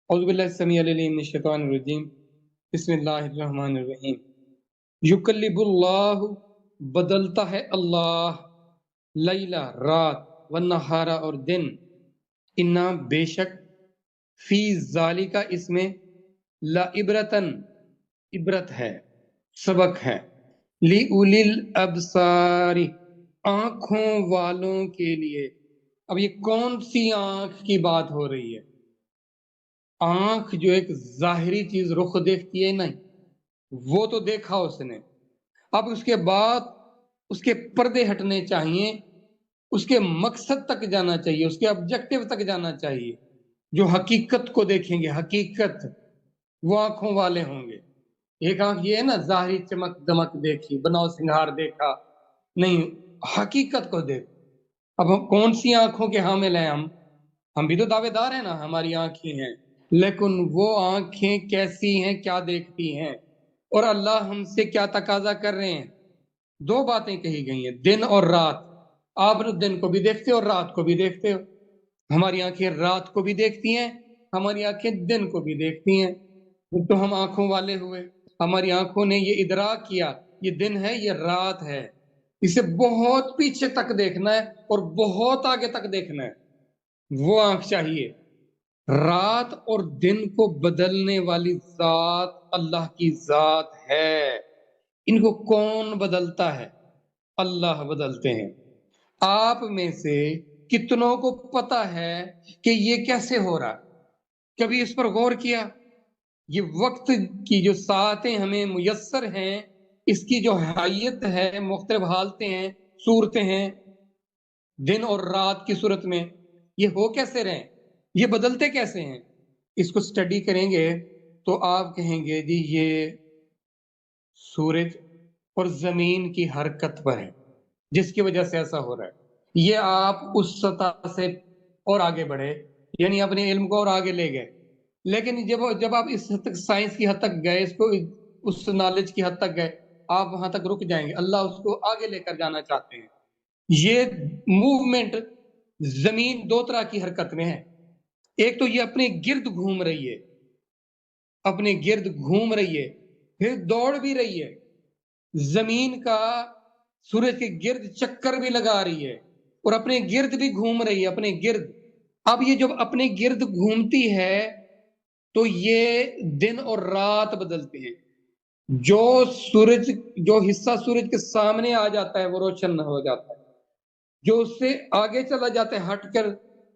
اعوذ باللہ السمیع العلیم من الشیطان الرجیم بسم اللہ الرحمن الرحیم یقلب اللہ بدلتا ہے اللہ لیلہ رات والنہارا اور دن انا بے شک فی ذالکا اس میں لا عبرتن عبرت ہے سبق ہے لی اولی الابصار آنکھوں والوں کے لیے۔ اب یہ کون سی آنکھ کی بات ہو رہی ہے؟ آنکھ جو ایک ظاہری چیز رخ دیکھتی ہے نہیں، وہ تو دیکھا اس نے، اب اس کے بعد اس کے پردے ہٹنے چاہیے، اس کے مقصد تک جانا چاہیے، اس کے آبجیکٹو تک جانا چاہیے، جو حقیقت کو دیکھیں گے، حقیقت وہ آنکھوں والے ہوں گے۔ ایک آنکھ یہ ہے نا ظاہری چمک دمک دیکھی، بناؤ سنگھار دیکھا نہیں، حقیقت کو دیکھ۔ اب ہم کون سی آنکھوں کے حامل ہیں؟ ہم بھی تو دعوے دار ہیں نا ہماری آنکھیں ہیں، لیکن وہ آنکھیں کیسی ہیں، کیا دیکھتی ہیں، اور اللہ ہم سے کیا تقاضا کر رہے ہیں؟ دو باتیں کہی گئی ہیں، دن اور رات۔ آپ دن کو بھی دیکھتے ہو اور رات کو بھی دیکھتے ہو، ہماری آنکھیں رات کو بھی دیکھتی ہیں، ہماری آنکھیں دن کو بھی دیکھتی ہیں، تو ہم آنکھوں والے ہوئے۔ ہماری آنکھوں نے یہ ادراک کیا یہ دن ہے یہ رات ہے، اسے بہت پیچھے تک دیکھنا ہے اور بہت آگے تک دیکھنا ہے، وہ آنکھ چاہیے۔ رات اور دن کو بدلنے والی ذات اللہ کی ذات ہے، ان کو کون بدلتا ہے؟ اللہ بدلتے ہیں۔ آپ میں سے کتنوں کو پتا ہے کہ یہ کیسے ہو رہا؟ کبھی اس پر غور کیا؟ یہ وقت کی جو ساعتیں ہمیں میسر ہیں، اس کی جو حیت ہے، مختلف حالتیں ہیں، صورتیں ہیں دن اور رات کی صورت میں، یہ ہو کیسے رہے، یہ بدلتے کیسے ہیں؟ اس کو سٹڈی کریں گے تو آپ کہیں گے جی یہ سورج اور زمین کی حرکت پر ہے جس کی وجہ سے ایسا ہو رہا ہے۔ یہ آپ اس سطح سے اور آگے بڑھے، یعنی اپنے علم کو اور آگے لے گئے، لیکن جب آپ اس حد تک سائنس کی حد تک گئے، اس کو اس نالج کی حد تک گئے، آپ وہاں تک رک جائیں گے۔ اللہ اس کو آگے لے کر جانا چاہتے ہیں۔ یہ موومنٹ زمین دو طرح کی حرکت میں ہے، ایک تو یہ اپنے گرد گھوم رہی ہے، اپنے گرد گھوم رہی ہے، پھر دوڑ بھی رہی ہے، زمین کا سورج کے گرد چکر بھی لگا رہی ہے اور اپنے گرد بھی گھوم رہی ہے، اپنے گرد۔ اب یہ جب اپنے گرد گھومتی ہے تو یہ دن اور رات بدلتے ہیں۔ جو حصہ سورج کے سامنے آ جاتا ہے وہ روشن ہو جاتا ہے، جو اس سے آگے چلا جاتا ہے، ہٹ کر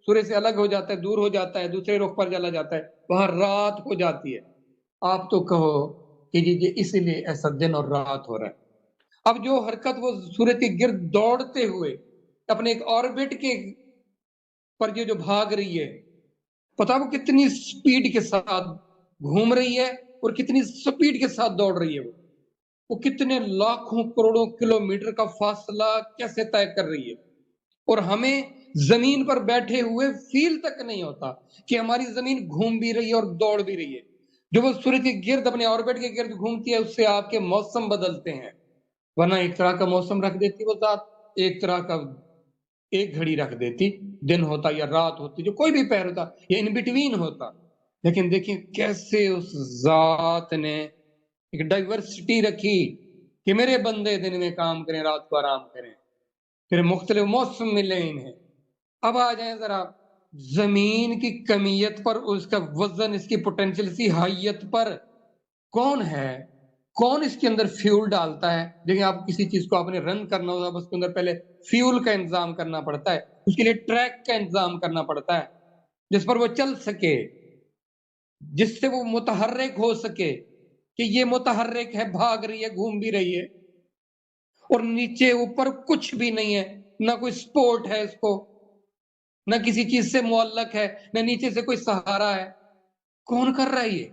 سورج سے الگ ہو جاتا ہے، دور ہو جاتا ہے، دوسرے رخ پر چلا جاتا ہے، وہاں رات ہو جاتی ہے۔ آپ تو کہو کہ جی اسی لیے ایسا دن اور رات ہو رہا ہے۔ اب جو حرکت وہ سورج کے گرد دوڑتے ہوئے اپنے ایک آربٹ کے پر جو بھاگ رہی ہے، پتا وہ کتنی سپیڈ کے ساتھ گھوم رہی ہے اور کتنی سپیڈ کے ساتھ دوڑ رہی ہے، وہ کتنے لاکھوں کروڑوں کلومیٹر کا فاصلہ کیسے طے کر رہی ہے، اور ہمیں زمین پر بیٹھے ہوئے فیل تک نہیں ہوتا کہ ہماری زمین گھوم بھی رہی ہے اور دوڑ بھی رہی ہے۔ جو وہ سورج کے گرد اپنے آربٹ کے گرد گھومتی ہے، اس سے آپ کے موسم بدلتے ہیں، ورنہ ایک طرح کا موسم رکھ دیتی وہ ذات، ایک طرح کا ایک گھڑی رکھ دیتی، دن ہوتا یا رات ہوتی، جو کوئی بھی پہر ہوتا یا ان بٹوین ہوتا۔ لیکن دیکھیں کیسے اس ذات نے ایک ڈائیورسٹی رکھی کہ میرے بندے دن میں کام کریں، رات کو آرام کریں، پھر مختلف موسم ملے انہیں۔ اب آ جائیں ذرا زمین کی کمیت پر، اس کا وزن، اس کی پوٹینشیل، اس کی حیت پر کون ہے، کون اس کے اندر فیول ڈالتا ہے؟ دیکھیں آپ کسی چیز کو آپ نے رن کرنا ہوگا، اس کے اندر پہلے فیول کا انتظام کرنا پڑتا ہے، اس کے لیے ٹریک کا انتظام کرنا پڑتا ہے جس پر وہ چل سکے، جس سے وہ متحرک ہو سکے، کہ یہ متحرک ہے، بھاگ رہی ہے، گھوم بھی رہی ہے، اور نیچے اوپر کچھ بھی نہیں ہے، نہ کوئی سپورٹ ہے اس کو، نہ کسی چیز سے معلق ہے، نہ نیچے سے کوئی سہارا ہے۔ کون کر رہا ہے یہ؟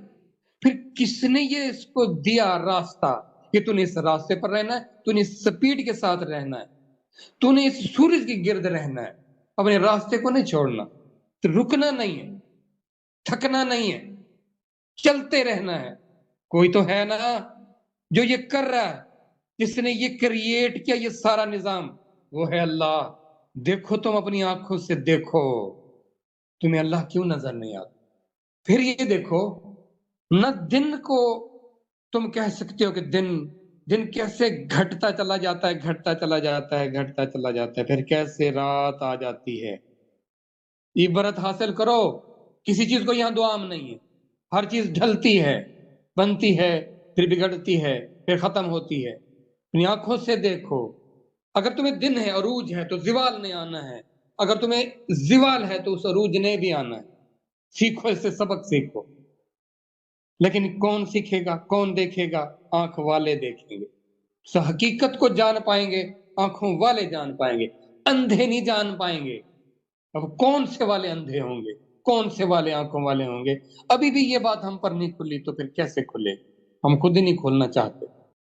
پھر کس نے یہ اس کو دیا راستہ کہ تو نے اس راستے پر رہنا ہے، تو نے اس سپیڈ کے ساتھ رہنا ہے، تو نے اس سورج کے گرد رہنا ہے، اپنے راستے کو نہیں چھوڑنا، تو رکنا نہیں ہے، تھکنا نہیں ہے، چلتے رہنا ہے۔ کوئی تو ہے نا جو یہ کر رہا ہے، جس نے یہ کریٹ کیا یہ سارا نظام، وہ ہے اللہ۔ دیکھو تم اپنی آنکھوں سے دیکھو، تمہیں اللہ کیوں نظر نہیں آتا؟ پھر یہ دیکھو، نہ دن کو تم کہہ سکتے ہو کہ دن کیسے گھٹتا چلا جاتا ہے، گھٹتا چلا جاتا ہے، گھٹتا چلا جاتا ہے، پھر کیسے رات آ جاتی ہے۔ عبرت حاصل کرو، کسی چیز کو یہاں دعام نہیں ہے، ہر چیز ڈھلتی ہے، بنتی ہے، پھر بگڑتی ہے، پھر ختم ہوتی ہے۔ اپنی آنکھوں سے دیکھو، اگر تمہیں دن ہے، عروج ہے، تو زوال نے آنا ہے، اگر تمہیں زوال ہے تو اس عروج نے بھی آنا ہے۔ سیکھو، اس سے سبق سیکھو۔ لیکن کون سیکھے گا، کون دیکھے گا؟ آنکھ والے دیکھیں گے، اس حقیقت کو جان پائیں گے، آنکھوں والے جان پائیں گے، اندھے نہیں جان پائیں گے۔ اب کون سے والے اندھے ہوں گے، کون سے والے آنکھوں والے ہوں گے؟ ابھی بھی یہ بات ہم پر نہیں کھلی تو پھر کیسے کھلے؟ ہم خود ہی نہیں کھولنا چاہتے۔